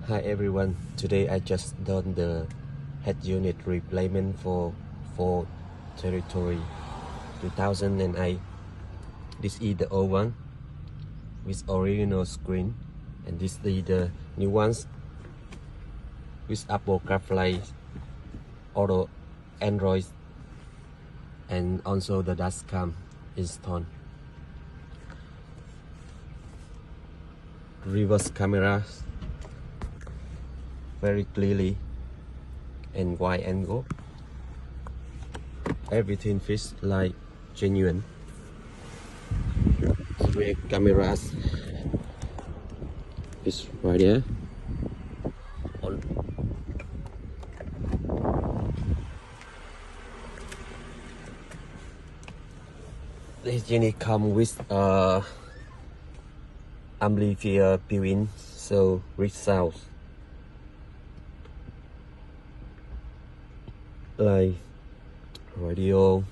Hi everyone, today I just done the head unit replacement for Territory 2008. This is the old one with original screen, and this is the new ones with Apple CarPlay, Auto, Android, and also the DASHCAM installed. Reverse camera very clearly and wide angle. Everything fits like genuine. Rear cameras is right there. This unit comes with amplifier built-in, so rich sound like radio.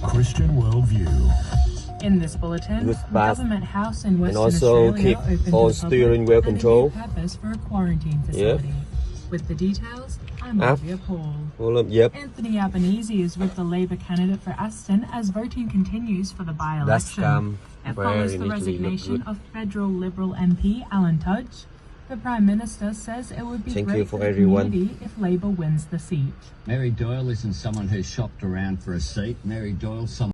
Christian worldview. In this bulletin, With bath, Government House in Western and also Australia keep opened all to the steering public wheel and a new control. purpose for a quarantine facility. With the details, I'm Up. Olivia Paul. Yep. Anthony Albanese is with the Labor candidate for Aston as voting continues for the by-election. DASHCAM It very follows the neatly, look resignation good. of federal Liberal MP Alan Tudge. The Prime Minister says it would be Thank great you for for the everyone. community if Labor wins the seat. Mary Doyle isn't someone who's shopped around for a seat. Mary Doyle's someone